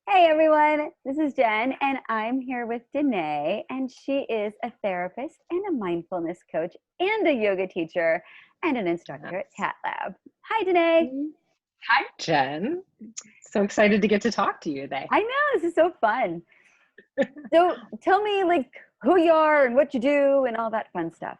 Hey everyone, this is Jen, and I'm here with Dene, and she is a therapist and a mindfulness coach and a yoga teacher and an instructor at Yes. Tat Lab. Hi, Dene. Hi, Jen. So excited to get to talk to you today. I know this is so fun. So tell me, who you are and what you do and all that fun stuff.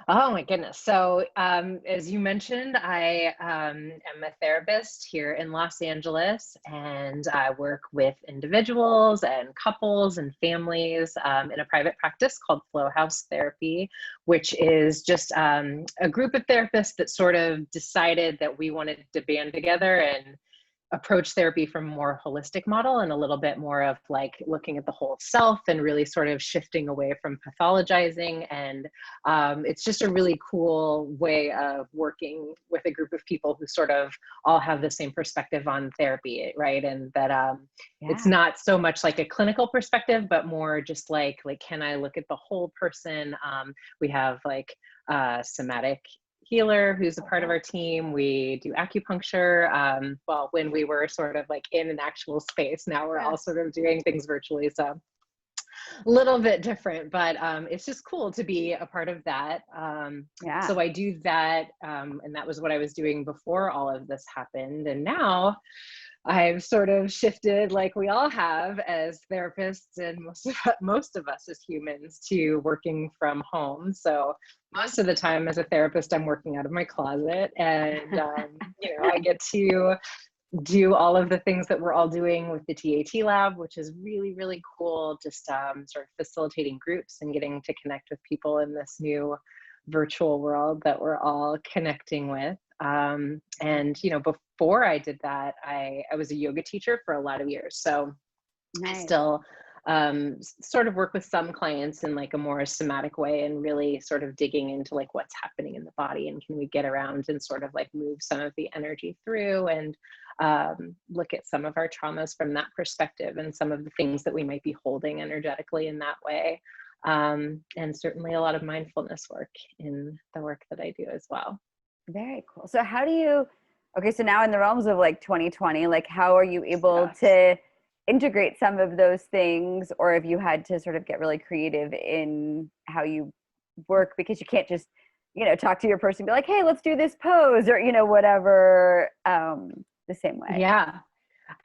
Oh my goodness. So, as you mentioned, I am a therapist here in Los Angeles, and I work with individuals and couples and families in a private practice called Flow House Therapy, which is just a group of therapists that sort of decided that we wanted to band together and approach therapy from a more holistic model and a little bit more of like looking at the whole self and really sort of shifting away from pathologizing. And it's just a really cool way of working with a group of people who sort of all have the same perspective on therapy, right? And that it's Yeah. not so much like a clinical perspective, but more just like can I look at the whole person? We have like somatic healer who's a part of our team. We do acupuncture. Well, when we were sort of like in an actual space, now we're Yeah. all sort of doing things virtually. So a little bit different, but it's just cool to be a part of that. Yeah. So I do that. And that was what I was doing before all of this happened. And now I've sort of shifted, like we all have as therapists, and most of us as humans, to working from home. So most of the time, as a therapist, I'm working out of my closet, and I get to do all of the things that we're all doing with the TAT lab, which is really, really cool. Just sort of facilitating groups and getting to connect with people in this new virtual world that we're all connecting with. And before I did that, I was a yoga teacher for a lot of years. So I Nice. still sort of work with some clients in like a more somatic way and really sort of digging into like what's happening in the body and can we get around and sort of like move some of the energy through and look at some of our traumas from that perspective and some of the things that we might be holding energetically in that way. And certainly a lot of mindfulness work in the work that I do as well. Very cool. So how do you, okay, so now in the realms of like 2020, like how are you able Yes. to integrate some of those things, or have you had to sort of get really creative in how you work because you can't just, talk to your person and be like, hey, let's do this pose or, whatever, the same way. Yeah.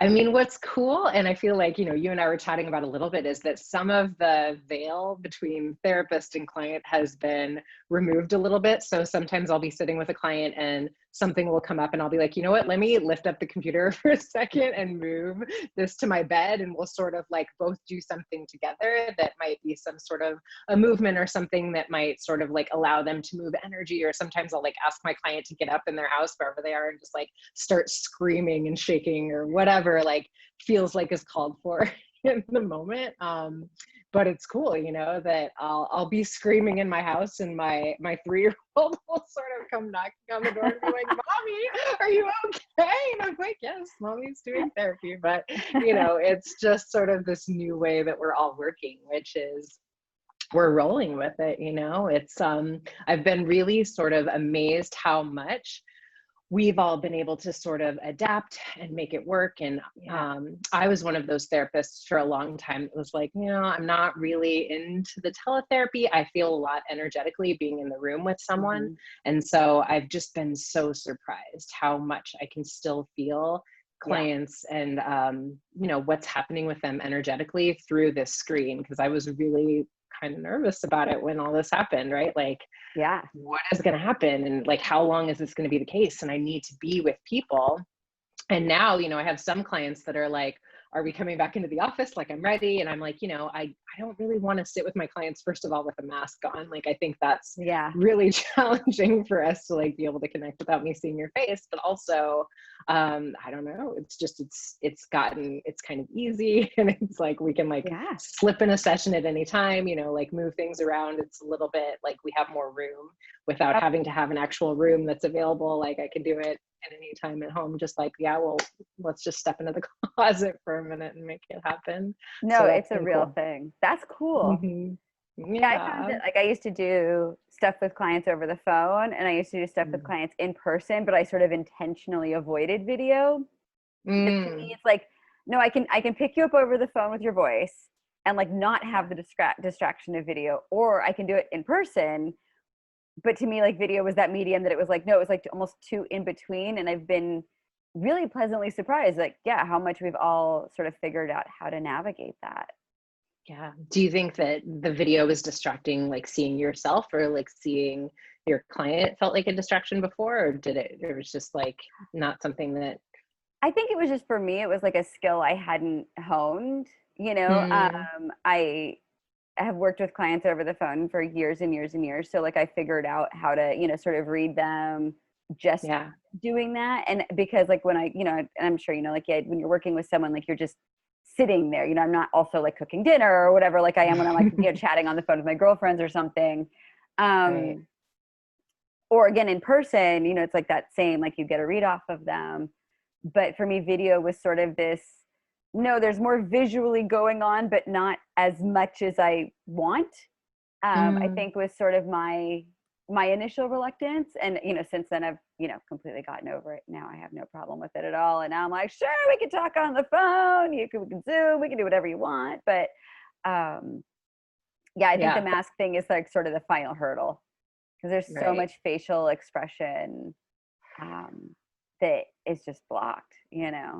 I mean, what's cool, and I feel like, you and I were chatting about a little bit, is that some of the veil between therapist and client has been removed a little bit. So sometimes I'll be sitting with a client and something will come up and I'll be like, you know what, let me lift up the computer for a second and move this to my bed. And we'll sort of like both do something together that might be some sort of a movement or something that might sort of like allow them to move energy. Or sometimes I'll like ask my client to get up in their house, wherever they are, and just like start screaming and shaking or whatever like feels like is called for in the moment. But it's cool, that I'll be screaming in my house and my 3-year-old will sort of come knocking on the door and be like, "Mommy, are you okay?" And I'm like, "Yes, Mommy's doing therapy." But it's just sort of this new way that we're all working, which is we're rolling with it. It's I've been really sort of amazed how much we've all been able to sort of adapt and make it work. And Yeah. I was one of those therapists for a long time. It was like, I'm not really into the teletherapy. I feel a lot energetically being in the room with someone. Hmm. And so I've just been so surprised how much I can still feel Yeah. clients and what's happening with them energetically through this screen, because I was really kind of nervous about it when all this happened, right? Like, Yeah. what is going to happen and like how long is this going to be the case, and I need to be with people. And now, I have some clients that are like, are we coming back into the office? Like, I'm ready. And I'm like, I don't really want to sit with my clients, first of all, with a mask on. Like, I think that's Yeah. really challenging for us to like be able to connect without me seeing your face. But also, I don't know, it's just, it's kind of easy. And it's like, we can like Yeah. slip in a session at any time, like move things around. It's a little bit like we have more room without having to have an actual room that's available. Like, I can do it at any time at home, just like, yeah, well, let's just step into the closet for a minute and make it happen. So No, that's it's a been real cool. thing. That's cool. Hmm. Yeah, I found Yeah. that like I used to do stuff with clients over the phone and I used to do stuff with Mm. clients in person, but I sort of intentionally avoided video because to me Mm. it's like No, I can pick you up over the phone with your voice and like not have the distraction of video, or I can do it in person. But to me, like video was that medium that it was like, no, it was like almost two in between. And I've been really pleasantly surprised, like, yeah, how much we've all sort of figured out how to navigate that. Yeah. Do you think that the video was distracting, like seeing yourself or like seeing your client felt like a distraction before, or did it, or it was just like not something that? I think it was just for me, it was like a skill I hadn't honed, you know. Mm, I have worked with clients over the phone for years and years and years. So like I figured out how to, sort of read them just yeah. doing that. And because like when I, and I'm sure, like, yeah, when you're working with someone, like you're just sitting there, I'm not also like cooking dinner or whatever, like I am when I'm like, chatting on the phone with my girlfriends or something. Right. Um, or again, in person, it's like that same, like you get a read off of them. But for me, video was sort of this, no, there's more visually going on, but not as much as I want. I Mm, think was sort of my initial reluctance. And, since then I've, completely gotten over it. Now I have no problem with it at all. And now I'm like, sure, we can talk on the phone. We can Zoom, we can do whatever you want. But yeah, I think the yeah. mask thing is like sort of the final hurdle because there's so Right. much facial expression that is just blocked. Yeah.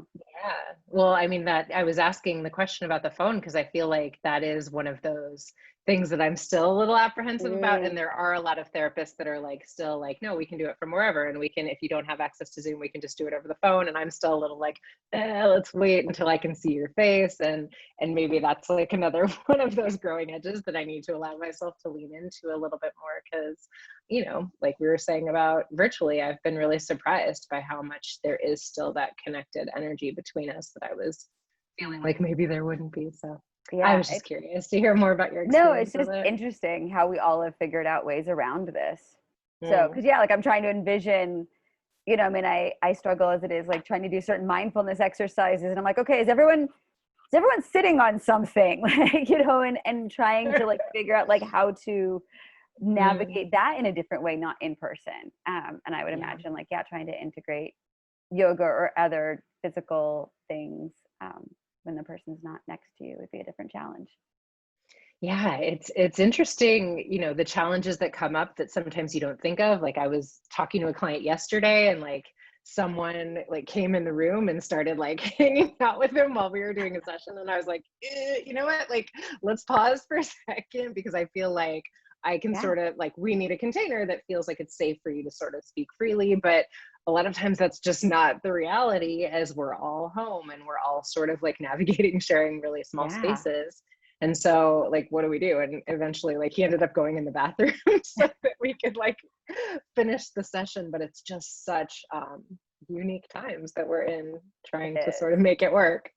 Well, I mean, that I was asking the question about the phone because I feel like that is one of those things that I'm still a little apprehensive about. Mm, And there are a lot of therapists that are like, still like, no, we can do it from wherever. And we can, if you don't have access to Zoom, we can just do it over the phone. And I'm still a little like, let's wait until I can see your face. And maybe that's like another one of those growing edges that I need to allow myself to lean into a little bit more because like we were saying about virtually, I've been really surprised by how much there is still that connected energy between us that I was feeling like maybe there wouldn't be. So I yeah, was just curious to hear more about your no, it's experience with just it. interesting how we all have figured out ways around this. So, Mm, because yeah, like I'm trying to envision, I mean, I struggle as it is, like trying to do certain mindfulness exercises, and I'm like, okay, is everyone sitting on something, like and trying to like figure out like how to mm, navigate that in a different way, not in person. And I would yeah. imagine like yeah, trying to integrate yoga or other physical things when the person's not next to you would be a different challenge. Yeah, it's interesting, the challenges that come up that sometimes you don't think of. Like I was talking to a client yesterday and like someone like came in the room and started like hanging out with him while we were doing a session and I was like, you know what? Like let's pause for a second because I feel like I can Yeah, sort of like we need a container that feels like it's safe for you to sort of speak freely, but a lot of times that's just not the reality as we're all home and we're all sort of like navigating sharing really small yeah. spaces. And so like, what do we do? And eventually like he ended up going in the bathroom so that we could like finish the session, but it's just such unique times that we're in It trying to is. sort of make it work.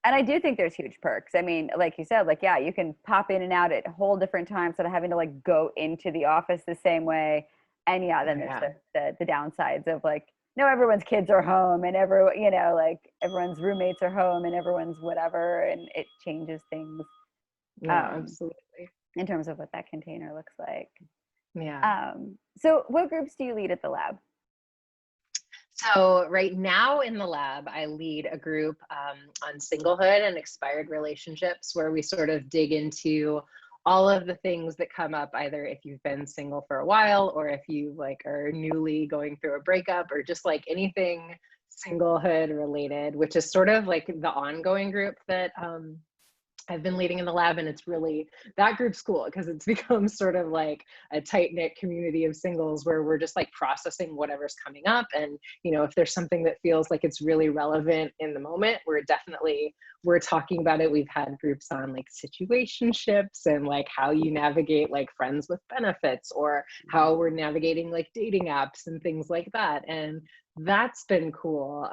And I do think there's huge perks. I mean, like you said, like, yeah, you can pop in and out at whole different times instead of having to like go into the office the same way. And yeah, then there's Yeah. the downsides of like, no, everyone's kids are home and everyone, like everyone's roommates are home and everyone's whatever. And it changes things No, um, absolutely. in terms of what that container looks like. Yeah. So what groups do you lead at the lab? So right now in the lab, I lead a group on singlehood and expired relationships where we sort of dig into all of the things that come up either if you've been single for a while or if you like are newly going through a breakup or just like anything singlehood related, which is sort of like the ongoing group that I've been leading in the lab, and it's really that group's cool because it's become sort of like a tight knit community of singles where we're just like processing whatever's coming up. And, if there's something that feels like it's really relevant in the moment, we're talking about it. We've had groups on like situationships and like how you navigate like friends with benefits or how we're navigating like dating apps and things like that. And that's been cool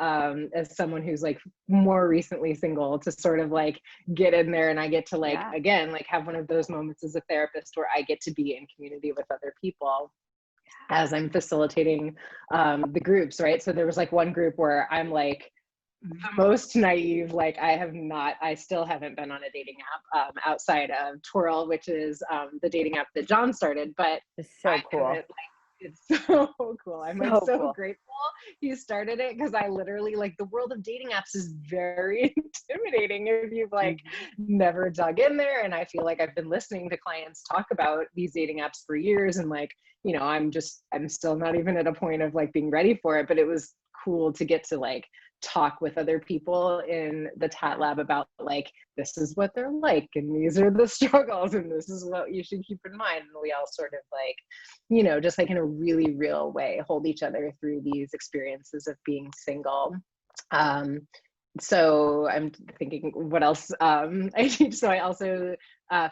as someone who's like more recently single to sort of like get in there and I get to like Yeah. again like have one of those moments as a therapist where I get to be in community with other people as I'm facilitating the groups, right? So there was like one group where I'm like the most naive, like I still haven't been on a dating app outside of Twirl, which is the dating app that John started, but It's I so haven't cool. It's so cool. I'm like So so cool. grateful you started it, because I literally, like, the world of dating apps is very intimidating if you've like Mhm. never dug in there. And I feel like I've been listening to clients talk about these dating apps for years, and like, I'm still not even at a point of like being ready for it, but it was cool to get to like talk with other people in the Tat Lab about like, this is what they're like, and these are the struggles, and this is what you should keep in mind. And we all sort of like, just like in a really real way, hold each other through these experiences of being single. Um, so I'm thinking what else I teach. So I also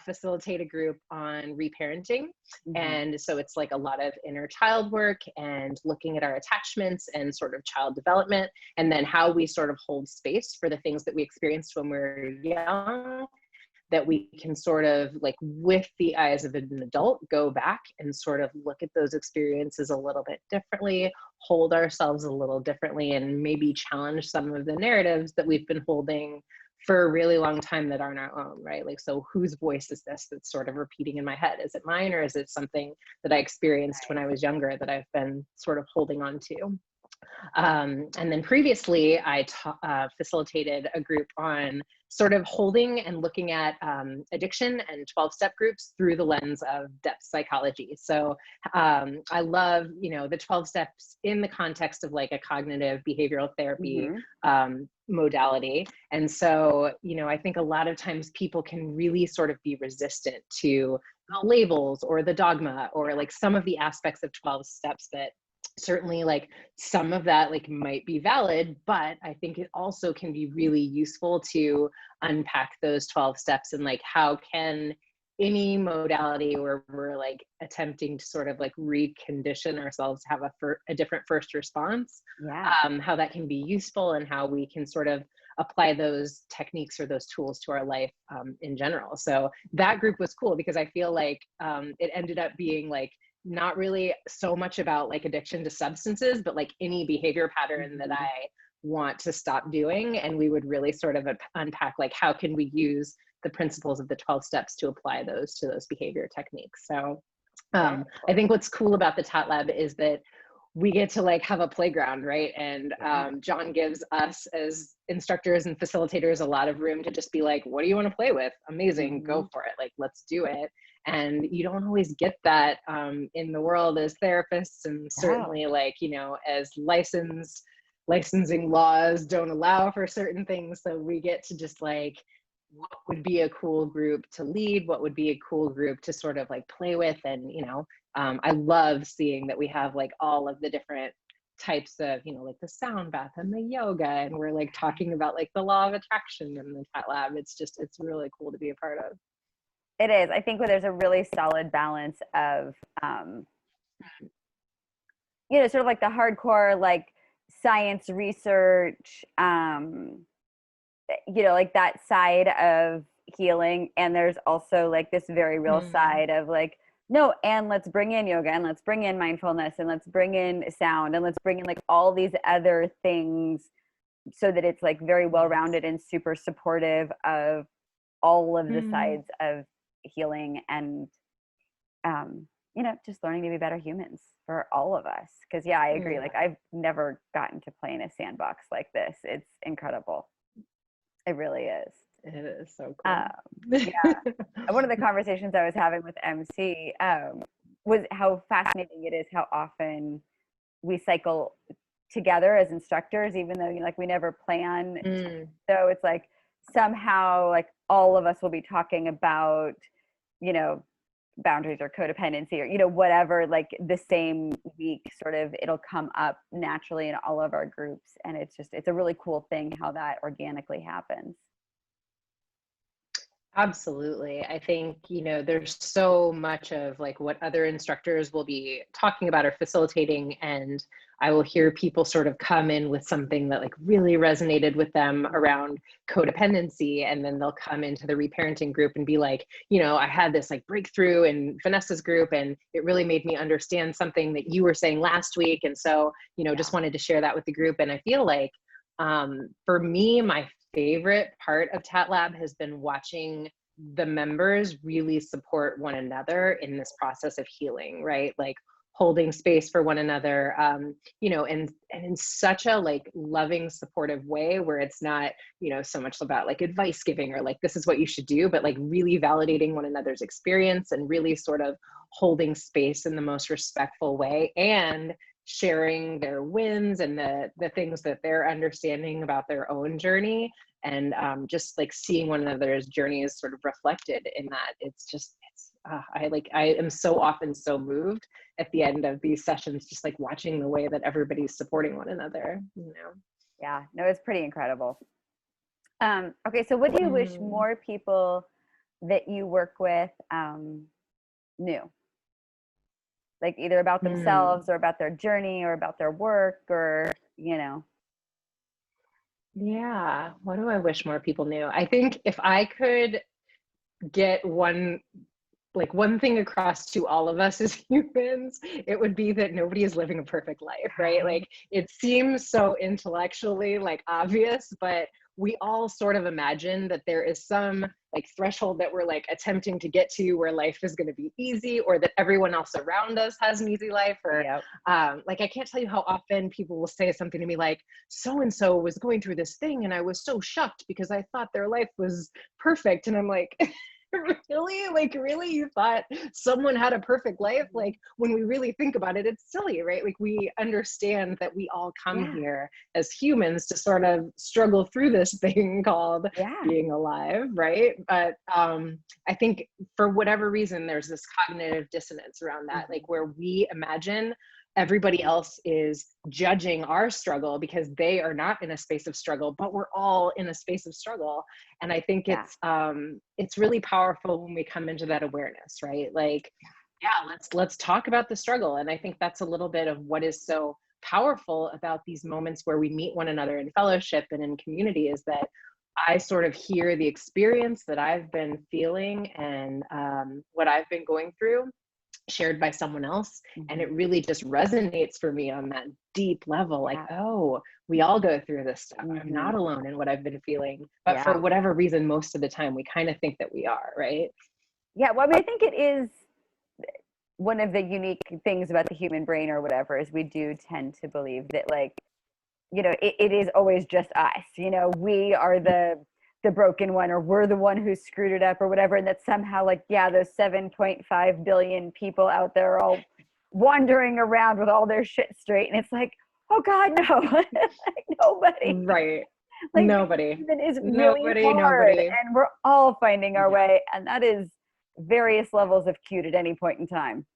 facilitate a group on reparenting. Mhm. And so it's like a lot of inner child work and looking at our attachments and sort of child development, and then how we sort of hold space for the things that we experienced when we were young, that we can sort of like, with the eyes of an adult, go back and sort of look at those experiences a little bit differently, hold ourselves a little differently, and maybe challenge some of the narratives that we've been holding for a really long time that aren't our own, right? Like, so whose voice is this that's sort of repeating in my head? Is it mine, or is it something that I experienced when I was younger that I've been sort of holding on to? And then previously, I facilitated a group on sort of holding and looking at addiction and 12-step groups through the lens of depth psychology. So I love, the 12 steps in the context of like a cognitive behavioral therapy Mhm. modality. And so, I think a lot of times people can really sort of be resistant to the labels or the dogma or like some of the aspects of 12 steps that certainly like some of that like might be valid, but I think it also can be really useful to unpack those 12 steps and like, how can any modality where we're like attempting to sort of like recondition ourselves to have a different first response, Yeah. how that can be useful, and how we can sort of apply those techniques or those tools to our life in general. So that group was cool because I feel like it ended up being like not really so much about like addiction to substances, but like any behavior pattern that Mhm. I want to stop doing. And we would really sort of unpack like, how can we use the principles of the 12 steps to apply those to those behavior techniques. So Very I cool. think what's cool about the Tat Lab is that we get to like have a playground, right? And Yeah. John gives us as instructors and facilitators a lot of room to just be like, what do you want to play with? Amazing, go Mhm. for it. Like, let's do it. And you don't always get that in the world as therapists, and Oh, certainly like, as licensing laws don't allow for certain things. So we get to just like, what would be a cool group to lead? What would be a cool group to sort of like play with? And, I love seeing that we have like all of the different types of, like the sound bath and the yoga, and we're like talking about like the law of attraction in the Tat Lab. It's really cool to be a part of. it is. I think where there's a really solid balance of, um, sort of like the hardcore, like science research, like that side of healing. And there's also like this very real Mm, side of like, no, and let's bring in yoga and let's bring in mindfulness and let's bring in sound and let's bring in like all these other things so that it's like very well yes. rounded and super supportive of all of the Mm, sides of healing and just learning to be better humans for all of us. Because yeah, I agree. yeah, Like I've never gotten to play in a sandbox like this. It's incredible. It really is. it is so Um, cool. yeah. One of the conversations I was having with MC was how fascinating it is how often we cycle together as instructors, even though like we never plan to. Mm, So it's like somehow like all of us will be talking about, you know, boundaries or codependency or whatever, like the same week, sort of it'll come up naturally in all of our groups. And it's a really cool thing how that organically happens. absolutely. I think, there's so much of like what other instructors will be talking about or facilitating. And I will hear people sort of come in with something that like really resonated with them around codependency. And then they'll come into the reparenting group and be like, I had this like breakthrough in Vanessa's group, and it really made me understand something that you were saying last week. And so, Yeah. just wanted to share that with the group. And I feel like for me, my favorite part of Tat Lab has been watching the members really support one another in this process of healing, right? Like holding space for one another, you know, and in such a like loving, supportive way where it's not, you know, so much about like advice giving or like, this is what you should do, but like really validating one another's experience and really sort of holding space in the most respectful way, and sharing their wins and the things that they're understanding about their own journey, and just like seeing one another's journeys sort of reflected in that. It's just, I am so often so moved at the end of these sessions, just like watching the way that everybody's supporting one another, you know. Yeah, no, it's pretty incredible. Okay, so what do you wish more people that you work with knew? Like either about themselves or about their journey or about their work, or, you know. Yeah, what do I wish more people knew? I think if I could get one thing across to all of us as humans, it would be that nobody is living a perfect life, right? Like it seems so intellectually like obvious, but we all sort of imagine that there is some like threshold that we're like attempting to get to where life is going to be easy, or that everyone else around us has an easy life, or Yep. like I can't tell you how often people will say something to me like, so and so was going through this thing and I was so shocked because I thought their life was perfect. And I'm like, really? Like, really? You thought someone had a perfect life? Like, when we really think about it, it's silly, right? Like, we understand that we all come Yeah. here as humans to sort of struggle through this thing called Yeah. being alive, right? But I think for whatever reason, there's this cognitive dissonance around that, like where we imagine everybody else is judging our struggle because they are not in a space of struggle, but we're all in a space of struggle. And I think Yeah. it's really powerful when we come into that awareness, right? Like, yeah, let's talk about the struggle. And I think that's a little bit of what is so powerful about these moments where we meet one another in fellowship and in community, is that I sort of hear the experience that I've been feeling and what I've been going through shared by someone else, and it really just resonates for me on that deep level, like, oh, we all go through this stuff. I'm not alone in what I've been feeling, but for Yeah. whatever reason, most of the time we kind of think that we are, right? Yeah. Well, I mean, I think it is one of the unique things about the human brain or whatever is we do tend to believe that, like, you know, it is always just us, you know, we are the broken one, or we're the one who screwed it up or whatever, and that somehow, like, yeah, those 7.5 billion people out there are all wandering around with all their shit straight, and it's like, oh god, no. Like, nobody, Right. like, Nobody. it is really Nobody, hard, nobody. and we're all finding our Yeah. way, and that is various levels of cute at any point in time.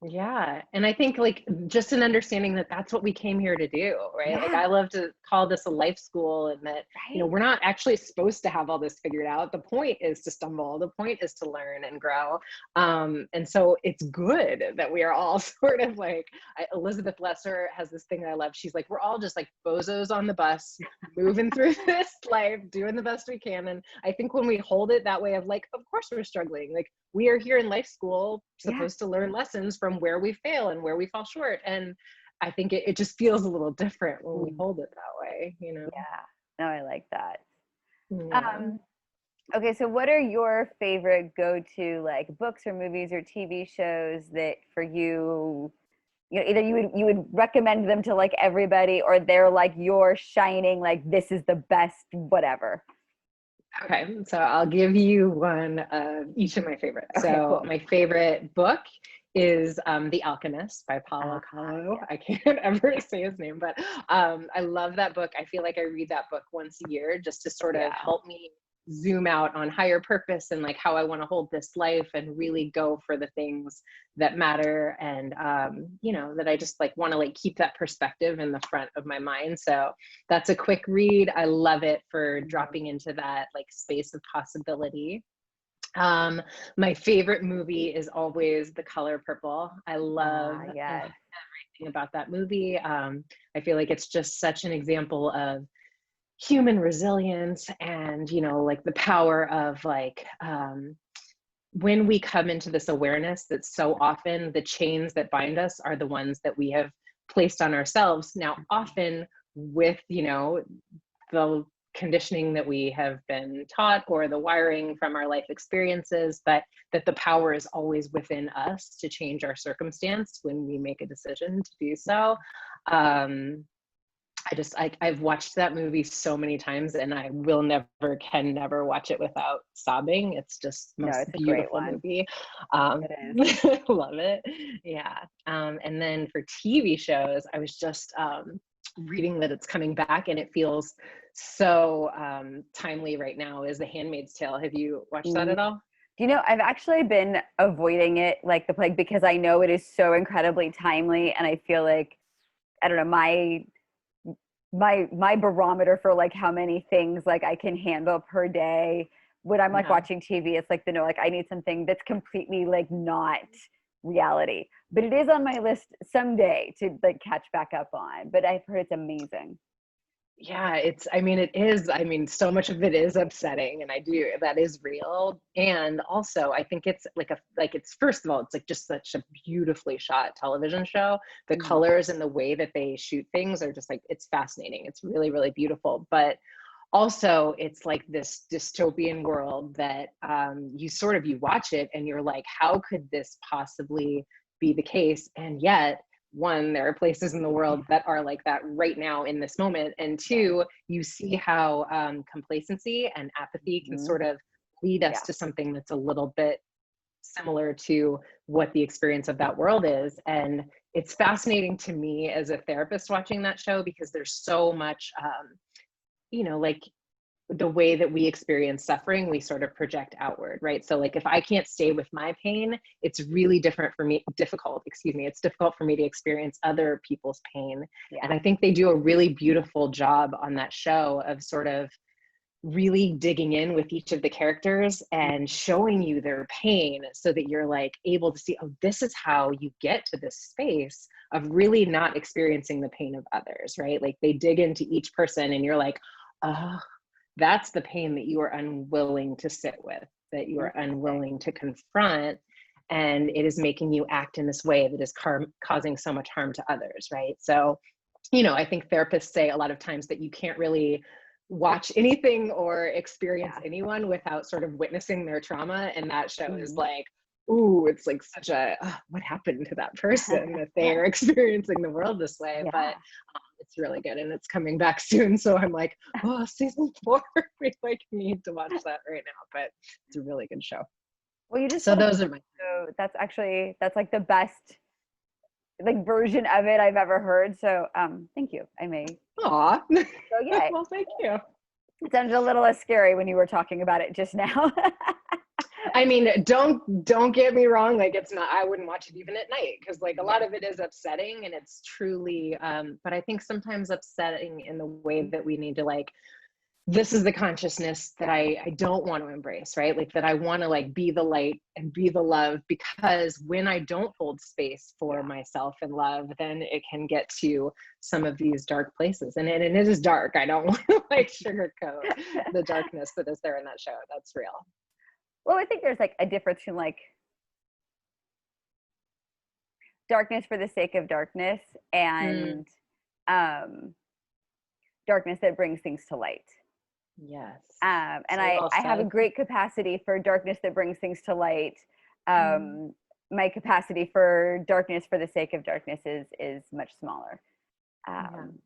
Yeah. And I think like just an understanding that that's what we came here to do, right? Like Yeah. I love to call this a life school, and that, you know, Right. we're not actually supposed to have all this figured out. The point is to stumble. The point is to learn and grow. And so it's good that we are all sort of like, Elizabeth Lesser has this thing that I love. She's like, we're all just like bozos on the bus, moving through this life, doing the best we can. And I think when we hold it that way of like, of course we're struggling. Like we are here in life school, Yeah. supposed to learn lessons from where we fail and where we fall short. And I think it just feels a little different when we hold it that way, you know? Yeah. No, I like that. Yeah. Um, okay, so what are your favorite go-to like books or movies or TV shows that for you, you know, either you would recommend them to like everybody, or they're like your shining, like this is the best whatever. Okay, so I'll give you one of each of my favorites. Okay, So cool. my favorite book is The Alchemist by Paulo Coelho. Yeah. I can't ever say his name, but I love that book. I feel like I read that book once a year just to sort of Yeah. help me zoom out on higher purpose and like how I want to hold this life and really go for the things that matter. And you know, that I just like want to like keep that perspective in the front of my mind. So that's a quick read. I love it for dropping into that like space of possibility. My favorite movie is always The Color Purple. I love Yes. everything about that movie. I feel like it's just such an example of human resilience, and you know, like the power of like when we come into this awareness that so often the chains that bind us are the ones that we have placed on ourselves. Now often with, you know, the conditioning that we have been taught or the wiring from our life experiences, but that the power is always within us to change our circumstance when we make a decision to do so. I've watched that movie so many times, and I can never watch it without sobbing. It's just the No, most it's a great beautiful one. movie. It is. Love it. Yeah. And then for TV shows, I was just reading that it's coming back, and it feels so timely right now, is The Handmaid's Tale. Have you watched that Mm. at all? You know, I've actually been avoiding it like the plague because I know it is so incredibly timely, and I feel like, I don't know, my barometer for like how many things like I can handle per day when I'm like Yeah. watching TV, it's like, like I need something that's completely like not reality. But it is on my list someday to like catch back up on. But I've heard it's amazing. Yeah, it is. So much of it is upsetting, and that is real. And also, I think it's it's, first of all, it's like just such a beautifully shot television show. The Mhm. colors and the way that they shoot things are just like, it's fascinating. It's really, really beautiful. But also, it's like this dystopian world that you watch it and you're like, how could this possibly be the case? And yet, one, there are places in the world that are like that right now in this moment, and two, you see how complacency and apathy can Mhm. sort of lead us Yeah. to something that's a little bit similar to what the experience of that world is. And it's fascinating to me as a therapist watching that show, because there's so much like the way that we experience suffering, we sort of project outward, right? So like, if I can't stay with my pain, it's really difficult, it's difficult for me to experience other people's pain. And Yeah. I think they do a really beautiful job on that show of sort of really digging in with each of the characters and showing you their pain, so that you're like able to see, oh, this is how you get to this space of really not experiencing the pain of others, right? Like, they dig into each person and you're like, oh, that's the pain that you are unwilling to sit with, that you are unwilling to confront. And it is making you act in this way that is causing so much harm to others, right? So, I think therapists say a lot of times that you can't really watch anything or experience Yeah. anyone without sort of witnessing their trauma. And that show is Mhm. like, ooh, it's like such a, what happened to that person that they are experiencing the world this way? But Yeah. it's really good, and it's coming back soon. So I'm like, oh, season 4, we like need to watch that right now. But it's a really good show. Well, you just So told me, those are my. so that's like the best like version of it I've ever heard. So thank you. I may Aw. go, yeah. Well, thank you. It sounded a little less scary when you were talking about it just now. Don't get me wrong. Like, it's not, I wouldn't watch it even at night, because like a lot of it is upsetting, and it's truly, but I think sometimes upsetting in the way that we need to like, this is the consciousness that I don't want to embrace, right? Like, that I want to like be the light and be the love, because when I don't hold space for myself and love, then it can get to some of these dark places. And it is dark. I don't want to like sugarcoat the darkness that is there in that show. That's real. Well, I think there's like a difference in like darkness for the sake of darkness Mm, and um, darkness that brings things to light. yes. And So well I have a said. great capacity for darkness that brings things to light. Mm, My capacity for darkness for the sake of darkness is much smaller. yeah. Um,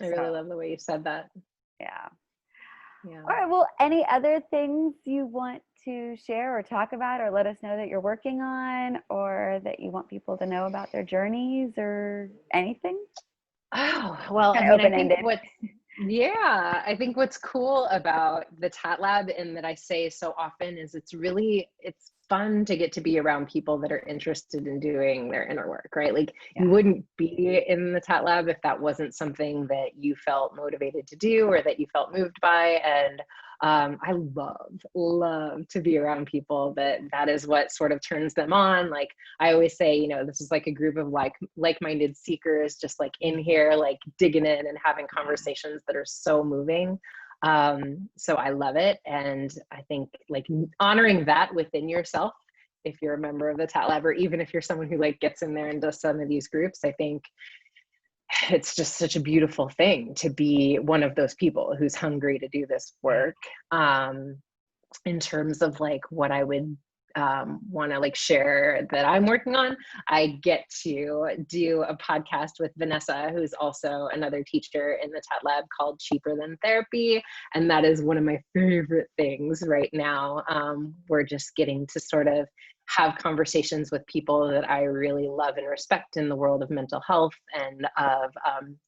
I so really love the way you said that. yeah. Yeah. All right. Well, any other things you want to share or talk about, or let us know that you're working on, or that you want people to know about their journeys, or anything? Oh, well, Kind of I open think ended. I think what's cool about the Tat Lab, and that I say so often, is it's fun to get to be around people that are interested in doing their inner work, right? Like, you Yeah. wouldn't be in the Tat Lab if that wasn't something that you felt motivated to do, or that you felt moved by. And I love to be around people that is what sort of turns them on. Like, I always say, this is like a group of like-minded seekers, just like in here, like digging in and having conversations that are so moving. So I love it. And I think like honoring that within yourself, if you're a member of the Tat Lab, or even if you're someone who like gets in there and does some of these groups, I think it's just such a beautiful thing to be one of those people who's hungry to do this work. In terms of like what I would want to like share that I'm working on, I get to do a podcast with Vanessa, who's also another teacher in the TED Lab, called Cheaper Than Therapy. And that is one of my favorite things right now. We're just getting to sort of have conversations with people that I really love and respect in the world of mental health and of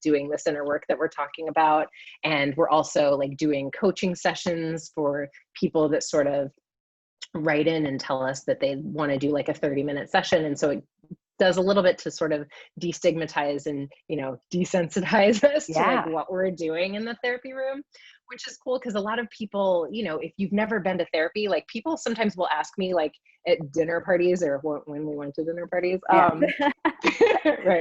doing this inner work that we're talking about. And we're also like doing coaching sessions for people that sort of write in and tell us that they want to do like a 30-minute session. And so it does a little bit to sort of destigmatize and, you know, desensitize us to like what we're doing in the therapy room, which is cool. Because a lot of people, you know, if you've never been to therapy, like people sometimes will ask me like at dinner parties or when we went to dinner parties, right?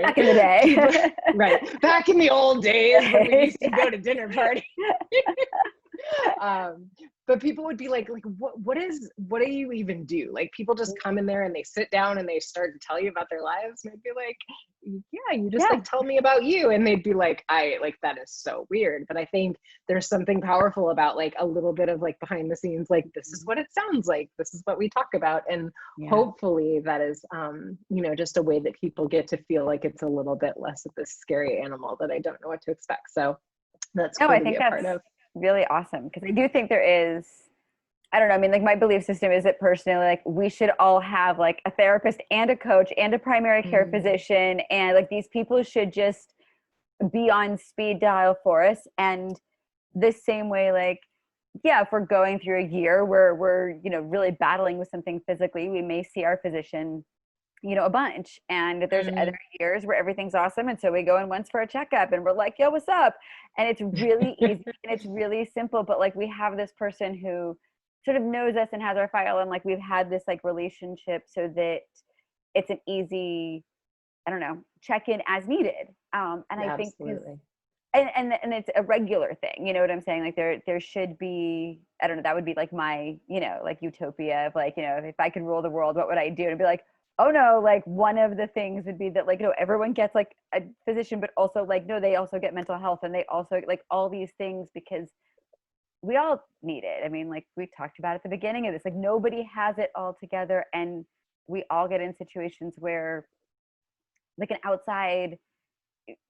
Back in the day. Right. Back in the old days when we used to go to dinner parties. But people would be like, what do you even do? Like people just come in there and they sit down and they start to tell you about their lives. And I'd be like, yeah, you just like tell me about you. And they'd be like, that is so weird. But I think there's something powerful about like a little bit of like behind the scenes, like this is what it sounds like. This is what we talk about. And hopefully that is, you know, just a way that people get to feel like it's a little bit less of this scary animal that I don't know what to expect. So that's cool to be a part of. Really awesome, because I do think there is, I don't know, I mean, like my belief system is that personally, like we should all have like a therapist and a coach and a primary care physician, and like these people should just be on speed dial for us. And the same way, like, yeah, if we're going through a year where we're, you know, really battling with something physically, we may see our physician, you know, a bunch. And there's other years where everything's awesome, and so we go in once for a checkup and we're like, yo, what's up? And it's really easy and it's really simple, but like we have this person who sort of knows us and has our file, and like we've had this like relationship so that it's an easy, I don't know, check in as needed. And I think and it's a regular thing, you know what I'm saying? Like there should be, I don't know, that would be like my, you know, like utopia of like, you know, if I could rule the world, what would I do? And be like, oh no, like one of the things would be that like, you know, everyone gets like a physician, but also like, no, they also get mental health, and they also like all these things, because we all need it. I mean, like we talked about at the beginning of this, like nobody has it all together, and we all get in situations where like an outside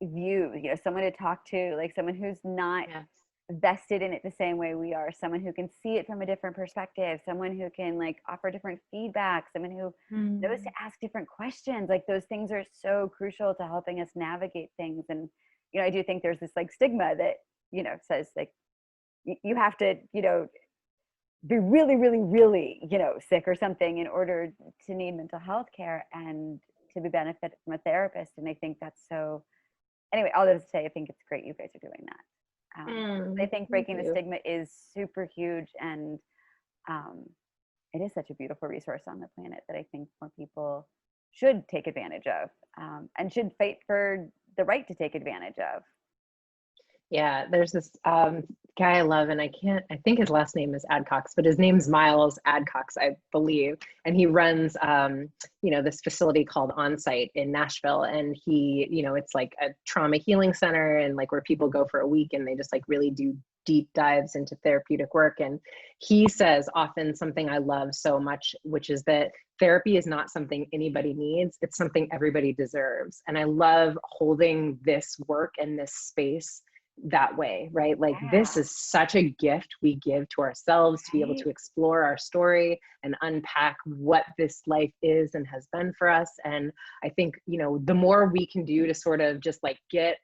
view, you know, someone to talk to, like someone who's not vested in it the same way we are, someone who can see it from a different perspective, someone who can like offer different feedback, someone who knows to ask different questions. Like those things are so crucial to helping us navigate things. And, you know, I do think there's this like stigma that, you know, says like you have to, you know, be really, really, really, you know, sick or something in order to need mental health care and to be benefit from a therapist. And I think that's so, anyway, all that to say, I think it's great you guys are doing that. I think breaking the stigma is super huge, and it is such a beautiful resource on the planet that I think more people should take advantage of, and should fight for the right to take advantage of. Yeah, there's this guy I love, and I think his last name is Adcox, but his name's Miles Adcox, I believe. And he runs, you know, this facility called Onsite in Nashville. And he, you know, it's like a trauma healing center, and like where people go for a week and they just like really do deep dives into therapeutic work. And he says often something I love so much, which is that therapy is not something anybody needs. It's something everybody deserves. And I love holding this work and this space that way, right? Like this is such a gift we give to ourselves to be able to explore our story and unpack what this life is and has been for us. And I think, you know, the more we can do to sort of just like get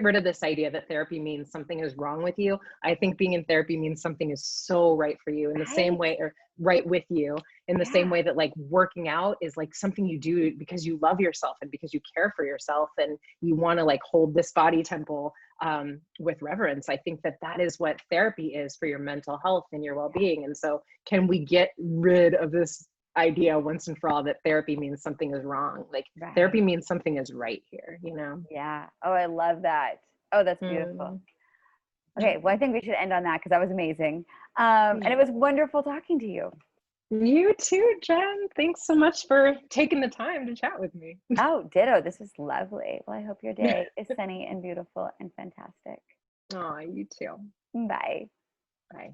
rid of this idea that therapy means something is wrong with you. I think being in therapy means something is so right for you in the same way, or right with you in the same way that like working out is like something you do because you love yourself and because you care for yourself and you want to like hold this body temple with reverence. I think that that is what therapy is for your mental health and your well-being. And so can we get rid of this idea once and for all that therapy means something is wrong? Like therapy means something is right here, you know? Yeah. Oh, I love that. Oh, that's beautiful. Okay. Well, I think we should end on that because that was amazing. And it was wonderful talking to you. You too, Jen. Thanks so much for taking the time to chat with me. Oh, ditto. This was lovely. Well, I hope your day is sunny and beautiful and fantastic. Oh, you too. Bye. Bye.